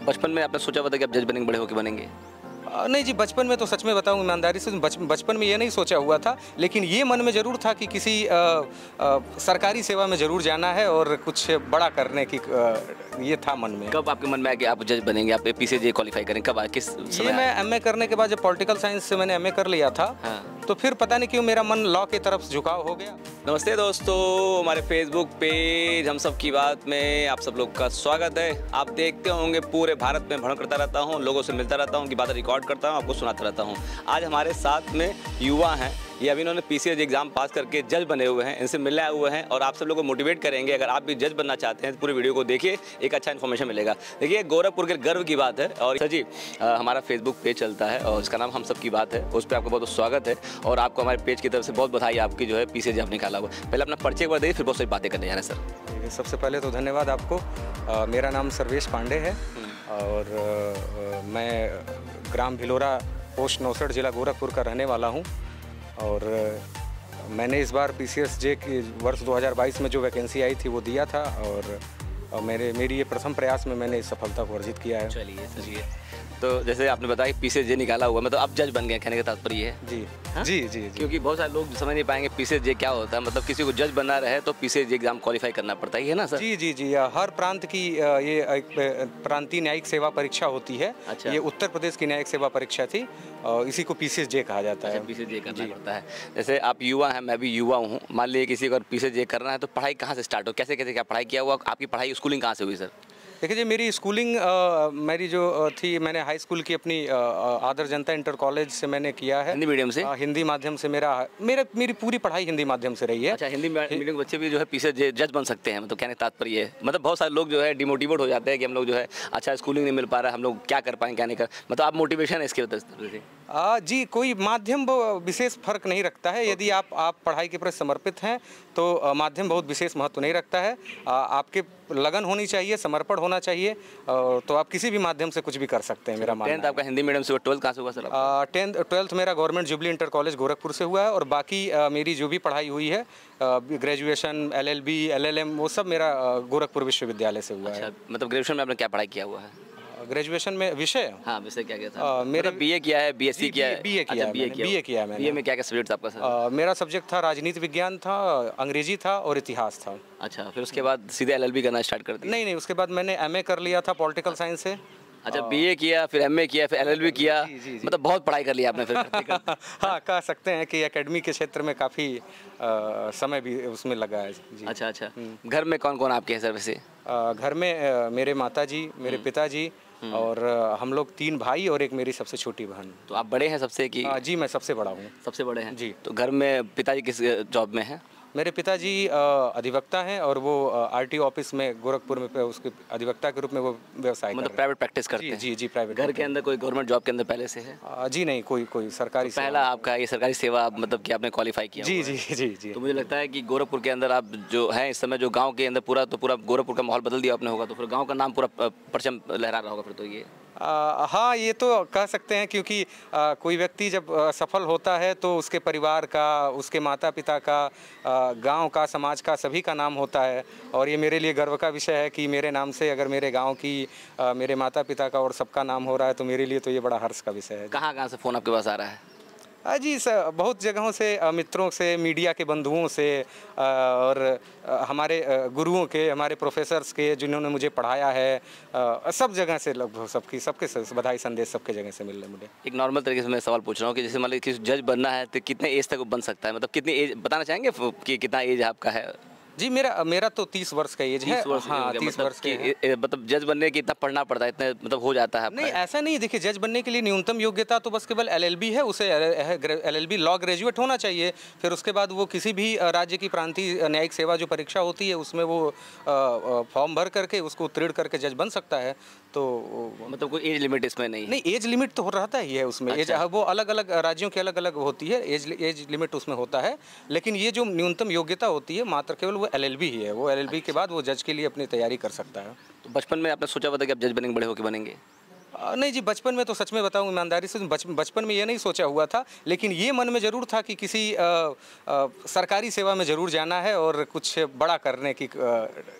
बचपन में आपने सोचा हुआ था कि आप जज बनेंगे, बड़े होकर बनेंगे? नहीं जी, बचपन में तो सच में बताऊं ईमानदारी से बचपन में ये नहीं सोचा हुआ था, लेकिन ये मन में ज़रूर था कि किसी सरकारी सेवा में ज़रूर जाना है और कुछ बड़ा करने की ये था मन में। कब आपके मन में आया कि आप जज बनेंगे, आप पीसीजे क्वालिफाई करें, कब आया, किस समय? ये मैं एमए करने के बाद जब पॉलिटिकल साइंस से मैंने एमए कर लिया था, हाँ। तो फिर पता नहीं क्यों मेरा मन लॉ की तरफ झुकाव हो गया। नमस्ते दोस्तों, हमारे फेसबुक पेज हम सब की बात में आप सब लोग का स्वागत है। आप देखते होंगे पूरे भारत में भ्रमण करता रहता हूँ, लोगों से मिलता रहता हूँ, की बातें रिकॉर्ड करता हूँ, आपको सुनाता रहता हूँ। आज हमारे साथ में युवा हैं, ये अभी इन्होंने पीसीएस एग्जाम पास करके जज बने हुए हैं, इनसे मिलने आए हुए हैं और आप सब लोगों को मोटिवेट करेंगे। अगर आप भी जज बनना चाहते हैं तो पूरे वीडियो को देखिए, एक अच्छा इन्फॉर्मेशन मिलेगा। देखिए, गोरखपुर के गर्व की बात है। और सर जी, हमारा फेसबुक पेज चलता है और इसका नाम हम सब की बात है, उस पर आपका बहुत स्वागत है और आपको हमारे पेज की तरफ से बहुत बधाई, आपकी जो है पीसीएस आप निकाला हुआ। पहले अपना परिचय एक बार दीजिए, फिर बहुत सारी बातें करने जा रहे हैं सर। सबसे पहले तो धन्यवाद आपको। मेरा नाम सर्वेश पांडे है और मैं ग्राम भिलोरा, पोस्ट 69, जिला गोरखपुर का रहने वाला हूँ। और मैंने इस बार पीसीएस-जे की वर्ष 2022 में जो वैकेंसी आई थी वो दिया था और मेरी ये प्रथम प्रयास में मैंने इस सफलता को अर्जित किया है। चलिए, तो जैसे आपने बताया कि पीसीएस-जे निकाला हुआ, मतलब आप जज बन गए, कहने का तात्पर्य है? जी। हाँ? जी जी जी। क्योंकि बहुत सारे लोग समझ नहीं पाएंगे पीसीएस-जे क्या होता है, मतलब किसी को जज बनना रहे तो पीसीएस-जे एग्जाम क्वालिफाई करना पड़ता है ना सर? जी जी जी। हर प्रांत की ये एक प्रांतीय न्यायिक सेवा परीक्षा होती है। अच्छा। ये उत्तर प्रदेश की न्यायिक सेवा परीक्षा थी और इसी को पीसीएस-जे कहा जाता है। पीसीएस-जे करना पड़ता है। जैसे आप युवा हैं, मैं भी युवा हूँ, मान लीजिए किसी को पीसीएस-जे करना है तो पढ़ाई कहाँ से स्टार्ट हो, कैसे कैसे क्या पढ़ाई किया हुआ, आपकी पढ़ाई स्कूलिंग कहाँ से हुई सर? देखिए जी, मेरी स्कूलिंग मेरी जो थी, मैंने हाई स्कूल की अपनी आदर जनता इंटर कॉलेज से मैंने किया है। हिंदी मीडियम से? हिंदी माध्यम से मेरी पूरी पढ़ाई हिंदी माध्यम से रही है। अच्छा, हिंदी मीडियम के बच्चे भी जो है पीसीएस-जे जज बन सकते हैं, मतलब कहने का तात्पर्य है। मतलब बहुत सारे लोग जो है डिमोटिवेट हो जाते हैं कि हम लोग जो है अच्छा स्कूलिंग नहीं मिल पा रहा है, हम लोग क्या कर पाएंगे, क्या नहीं कर, मतलब आप मोटिवेशन है इसके वजह से? जी, कोई माध्यम विशेष फर्क नहीं रखता है। यदि आप पढ़ाई के प्रति समर्पित हैं तो माध्यम बहुत विशेष महत्व नहीं रखता है। आपके लगन होनी चाहिए, समर्पण होना चाहिए, तो आप किसी भी माध्यम से कुछ भी कर सकते हैं। मेरा मानना है। 10th आपका हिंदी मीडियम से हुआ, 12th कहाँ से हुआ सर? 12th मेरा government jubilee inter college Gorakhpur से हुआ है और बाकी मेरी जो भी पढ़ाई हुई है, ग्रेजुएशन, LLB, LLM, वो सब मेरा गोरखपुर विश्वविद्यालय से हुआ है। मतलब ग्रेजुएशन में आपने क्या पढ़ाई किया हुआ है? ग्रेजुएशन में विषय? हाँ, विषय क्या क्या था? मेरा बीए किया है, बीएससी किया है? बीए किया है मैंने। बीए में क्या क्या सब्जेक्ट था आपका सर? मेरा सब्जेक्ट था राजनीति विज्ञान था, अंग्रेजी था और इतिहास था। अच्छा, फिर उसके बाद सीधे LLB करना स्टार्ट कर दिया? नहीं, उसके बाद मैंने एमए कर लिया था पॉलिटिकल साइंस से। अच्छा, बीए किया, फिर एमए किया, फिर LLB किया। जी। मतलब बहुत पढ़ाई कर लिया आपने फिर करते। हाँ, कह सकते हैं कि एकेडमी के क्षेत्र में काफ़ी समय भी उसमें लगा है जी। अच्छा। घर में कौन कौन आपके हैं सर वैसे? घर में मेरे माताजी, मेरे पिताजी और हम लोग 3 भाई और एक मेरी सबसे छोटी बहन। तो आप बड़े हैं सबसे कि? जी, मैं सबसे बड़ा हूँ। सबसे बड़े हैं जी। तो घर में पिताजी किस जॉब में हैं? मेरे पिताजी अधिवक्ता हैं और वो RTO ऑफिस में गोरखपुर में उसके अधिवक्ता के रूप में वो व्यवसाय मतलब प्राइवेट प्रैक्टिस करते हैं? जी, प्राइवेट। घर के अंदर कोई गवर्नमेंट जॉब के अंदर पहले से है? जी नहीं, कोई सरकारी। तो पहला आपका ये सरकारी सेवा मतलब कि आपने क्वालिफाई किया? जी। तो मुझे लगता है कि गोरखपुर के अंदर आप जो हैं इस समय, जो गाँव के अंदर पूरा गोरखपुर का माहौल बदल दिया आपने होगा, तो फिर गाँव का नाम पूरा परचम लहरा रहा होगा फिर तो ये? हाँ, ये तो कह सकते हैं क्योंकि कोई व्यक्ति जब सफल होता है तो उसके परिवार का, उसके माता पिता का, गांव का, समाज का, सभी का नाम होता है। और ये मेरे लिए गर्व का विषय है कि मेरे नाम से अगर मेरे गांव की, मेरे माता पिता का और सबका नाम हो रहा है तो मेरे लिए तो ये बड़ा हर्ष का विषय है। कहाँ से फ़ोन आपके पास आ रहा है? जी सर, बहुत जगहों से, मित्रों से, मीडिया के बंधुओं से और हमारे गुरुओं के, हमारे प्रोफेसर्स के जिन्होंने मुझे पढ़ाया है, सब जगह से, लगभग सबके बधाई संदेश सबके जगह से मिल रहे मुझे। एक नॉर्मल तरीके से मैं सवाल पूछ रहा हूँ कि जैसे मान लीजिए जज बनना है तो कितने एज तक बन सकता है, मतलब कितनी एज बताना चाहेंगे कि कितना एज आपका है? जी, मेरा तो 30 वर्ष का एज है। 30 वर्ष? हाँ, 30 वर्ष के। मतलब जज बनने के इतना पढ़ना पड़ता है, इतना मतलब हो जाता है? नहीं, ऐसा नहीं। देखिए, जज बनने के लिए न्यूनतम योग्यता तो बस केवल LLB है, उसे LLB लॉ ग्रेजुएट होना चाहिए। फिर उसके बाद वो किसी भी राज्य की प्रांतीय न्यायिक सेवा जो परीक्षा होती है उसमें वो फॉर्म भर करके उसको उत्तीर्ण करके जज बन सकता है। तो मतलब कोई एज लिमिट इसमें नहीं? नहीं, एज लिमिट तो रहता ही है उसमें। अच्छा। एज वो अलग अलग राज्यों की अलग अलग होती है, एज लिमिट उसमें होता है। लेकिन ये जो न्यूनतम योग्यता होती है मात्र केवल वो LLB ही है। वो LLB के बाद वो जज के लिए अपनी तैयारी कर सकता है। तो बचपन में आपने सोचा हुआ था कि आप जज बनेंगे, बड़े होकर बनेंगे? नहीं जी, बचपन में तो सच में बताऊं ईमानदारी से, बचपन में ये नहीं सोचा हुआ था, लेकिन ये मन में ज़रूर था कि किसी सरकारी सेवा में ज़रूर जाना है और कुछ बड़ा करने की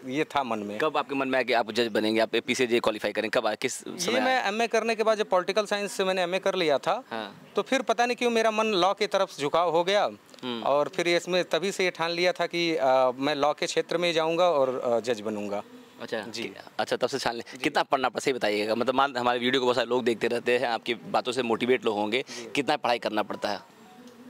ये था मन में। कब आपके मन में आया कि आप जज बनेंगे, आप पीसीजे क्वालिफाई करें, कब आया, किस समय? ये मैं एमए करने के बाद जब पॉलिटिकल साइंस से मैंने एमए कर लिया था, तो फिर पता नहीं क्यों मेरा मन लॉ की तरफ झुकाव हो गया और फिर इसमें तभी से ये ठान लिया था कि मैं लॉ के क्षेत्र में जाऊँगा और जज बनूँगा। अच्छा जी, अच्छा तब से छान लें। कितना पढ़ना पड़ता है बताइएगा, मतलब मान हमारे वीडियो को बहुत सारे लोग देखते रहते हैं, आपकी बातों से मोटिवेट लोग होंगे, कितना पढ़ाई करना पड़ता है?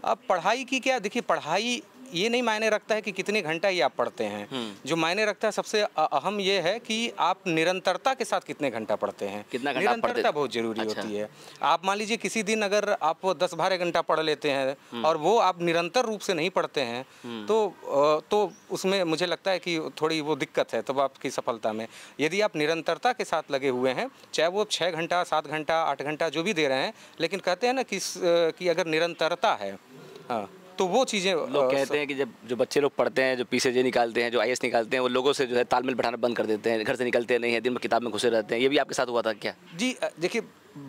अब पढ़ाई की क्या, देखिए पढ़ाई ये नहीं मायने रखता है कि कितने घंटा ही आप पढ़ते हैं। जो मायने रखता है सबसे अहम ये है कि आप निरंतरता के साथ कितने घंटा पढ़ते हैं। कितना घंटा निरंतरता बहुत जरूरी होती है। आप मान लीजिए किसी दिन अगर आप 10-12 घंटा पढ़ लेते हैं और वो आप निरंतर रूप से नहीं पढ़ते हैं तो उसमें मुझे लगता है कि थोड़ी वो दिक्कत है तब आपकी सफलता में। यदि आप निरंतरता के साथ लगे हुए हैं, चाहे वो 6 घंटा 7 घंटा 8 घंटा जो भी दे रहे हैं, लेकिन कहते हैं ना कि अगर निरंतरता है, हाँ, तो वो चीज़ें लोग कहते हैं कि जब जो बच्चे लोग पढ़ते हैं, जो पीसीजे निकालते हैं, जो आईएएस निकालते हैं, वो लोगों से जो है तालमेल बैठाना बंद कर देते हैं, घर से निकलते नहीं है, दिन में किताब में घुसे रहते हैं। ये भी आपके साथ हुआ था क्या? जी देखिए,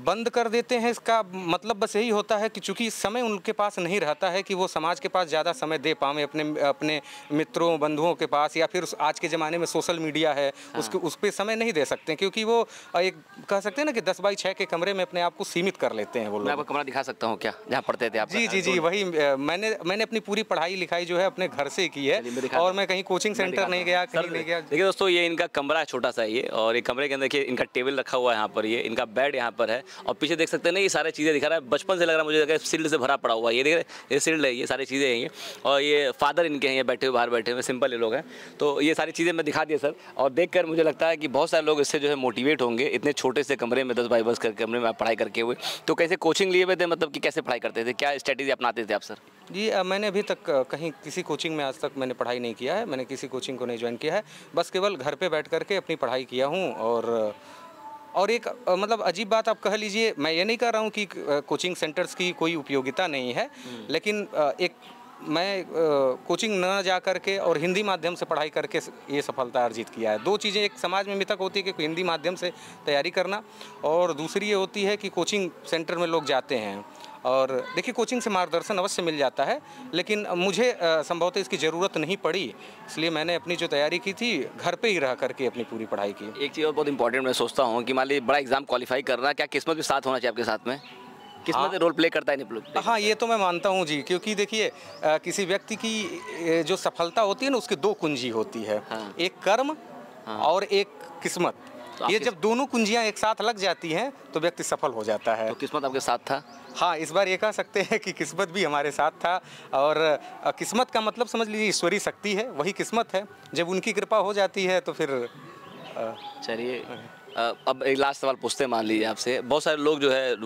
बंद कर देते हैं इसका मतलब बस यही होता है कि चूंकि समय उनके पास नहीं रहता है कि वो समाज के पास ज़्यादा समय दे पाएँ, अपने मित्रों बंधुओं के पास, या फिर आज के ज़माने में सोशल मीडिया है, उस पर समय नहीं दे सकते, क्योंकि वो एक कह सकते हैं ना कि 10x6 के कमरे में अपने आप को सीमित कर लेते हैं वो लोग। मैं आपको कमरा दिखा सकता हूँ क्या, जहाँ पढ़ते थे आप? जी, वही मैंने अपनी पूरी पढ़ाई लिखाई जो है अपने घर से की है और मैं कहीं कोचिंग सेंटर नहीं गया, कहीं नहीं गया। देखिए दोस्तों, ये इनका कमरा है छोटा सा ये, और ये कमरे के अंदर देखिए इनका टेबल रखा हुआ है यहाँ पर, ये इनका बेड यहाँ पर है, और पीछे देख सकते हैं ना ये सारी चीज़ें दिखा रहा है। बचपन से लग रहा है मुझे, लगा सिल्ड से भरा पड़ा हुआ है, ये देख रहे हैं, ये सिल्ड है, ये सारी चीज़ें हैं ये, और ये फादर इनके हैं, ये बैठे हुए बाहर बैठे हुए सिंपल ये लोग हैं। तो ये सारी चीज़ें मैं दिखा दिया सर, और देखकर मुझे लगता है कि बहुत सारे लोग इससे जो है मोटिवेट होंगे। इतने छोटे से कमरे में 10x10 के कमरे में आप पढ़ाई करके हुए, तो कैसे कोचिंग लिए हुए थे, मतलब कि कैसे पढ़ाई करते थे, क्या स्ट्रेटेजी अपनाते थे आप सर? जी मैंने अभी तक कहीं किसी कोचिंग में आज तक मैंने पढ़ाई नहीं किया है, मैंने किसी कोचिंग को नहीं ज्वाइन किया है, बस केवल घर पे बैठ करके अपनी पढ़ाई किया हूँ। और एक मतलब अजीब बात आप कह लीजिए, मैं ये नहीं कह रहा हूँ कि कोचिंग सेंटर्स की कोई उपयोगिता नहीं है, लेकिन एक मैं कोचिंग न जा करके और हिंदी माध्यम से पढ़ाई करके ये सफलता अर्जित किया है। 2 चीज़ें एक समाज में मिथक होती है कि हिंदी माध्यम से तैयारी करना, और दूसरी ये होती है कि कोचिंग सेंटर में लोग जाते हैं और देखिए कोचिंग से मार्गदर्शन अवश्य मिल जाता है, लेकिन मुझे संभवतः इसकी ज़रूरत नहीं पड़ी, इसलिए मैंने अपनी जो तैयारी की थी घर पे ही रह करके अपनी पूरी पढ़ाई की। एक चीज़ और बहुत इंपॉर्टेंट मैं सोचता हूँ कि मान लीजिए बड़ा एग्जाम क्वालिफाई करना, क्या किस्मत भी साथ होना चाहिए आपके साथ में? किस्मत रोल प्ले करता है नहीं? हाँ, ये तो मैं मानता हूँ जी, क्योंकि देखिए किसी व्यक्ति की जो सफलता होती है ना, उसकी 2 कुंजी होती है। हाँ। एक कर्म और एक किस्मत। तो ये जब दोनों कुंजियाँ एक साथ लग जाती हैं तो व्यक्ति सफल हो जाता है। तो किस्मत आपके साथ था? हाँ, इस बार ये कह सकते हैं कि किस्मत भी हमारे साथ था, और किस्मत का मतलब समझ लीजिए ईश्वरीय शक्ति है, वही किस्मत है। जब उनकी कृपा हो जाती है तो फिर चलिए अब एक लास्ट सवाल पूछते हैं, मान लीजिए आपसे, बहुत सारे लोग जो है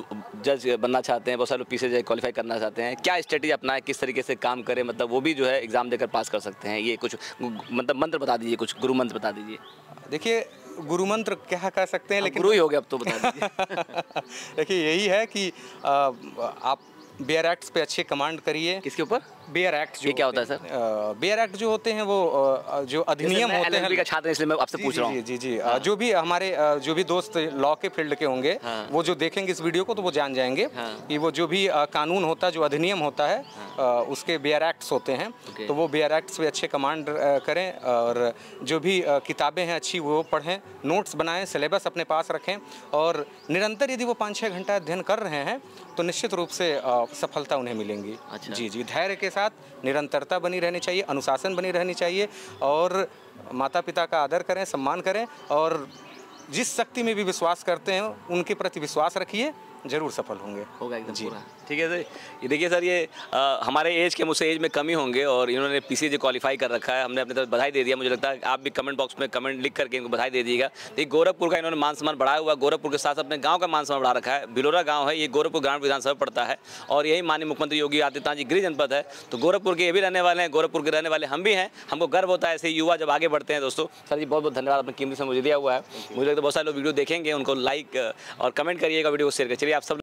जज बनना चाहते हैं, बहुत सारे लोग पीसीजे क्वालिफाई करना चाहते हैं, क्या स्ट्रेटेजी अपनाएं, किस तरीके से काम करें, मतलब वो भी जो है एग्जाम देकर पास कर सकते हैं? ये कुछ मतलब मंत्र बता दीजिए, कुछ गुरु मंत्र बता दीजिए। देखिए गुरु मंत्र क्या कह सकते हैं, लेकिन गुरु ही हो गया अब तो, बता दीजिए। देखिए यही है कि आप बेयर एक्ट्स पे अच्छे कमांड करिए। किसके ऊपर? Bare act. ये क्या होता है सर? बेयर एक्ट जो होते हैं वो जो अधिनियम होते हैं, का छात्र इसलिए मैं आपसे पूछ रहा हूँ। जी हाँ। जो भी हमारे जो भी दोस्त लॉ के फील्ड के होंगे, हाँ। वो जो देखेंगे इस वीडियो को तो वो जान जाएंगे, हाँ। कि वो जो भी कानून होता है, जो अधिनियम होता है, हाँ। उसके बेयर एक्ट्स होते हैं। तो वो बेयर एक्ट्स पे अच्छे कमांड करें, और जो भी किताबें हैं अच्छी वो पढ़ें, नोट्स बनाएं, सिलेबस अपने पास रखें, और निरंतर यदि वो 5-6 घंटा अध्ययन कर रहे हैं तो निश्चित रूप से सफलता उन्हें मिलेंगी। अच्छा। जी, धैर्य के साथ निरंतरता बनी रहनी चाहिए, अनुशासन बनी रहनी चाहिए, और माता पिता का आदर करें, सम्मान करें, और जिस शक्ति में भी विश्वास करते हैं उनके प्रति विश्वास रखिए, जरूर सफल होगा एकदम जी। पूरा ठीक है सर। ये देखिए सर, ये हमारे एज के मुझसे एज में कमी होंगे, और इन्होंने पीसीजे क्वालिफाई कर रखा है। हमने अपने तरफ बधाई दे दिया। मुझे लगता है आप भी कमेंट बॉक्स में कमेंट लिख करके इनको बधाई दे दीजिएगा। देखिए गोरखपुर का इन्होंने मान सम्मान बढ़ाया हुआ, गोरखपुर के साथ अपने गाँव का मान सम्मान बढ़ा रखा है। भिलोरा गाँव है, ये गोरखपुर ग्रामीण विधानसभा पड़ता है, और यही माननीय मुख्यमंत्री योगी आदित्यनाथ जी गृह जनपद है। तो गोरखपुर के ये भी रहने वाले हैं, गोरखपुर के रहने वाले हम भी हैं। हमको गर्व होता है ऐसे युवा जब आगे बढ़ते हैं। दोस्तों सर जी बहुत बहुत धन्यवाद, अपने कीमती समय मुझे दिया हुआ है। मुझे लगता है बहुत सारे लोग वीडियो देखेंगे, उनको लाइक और कमेंट करिएगा, वीडियो को शेयर करिए। चलिए आप सब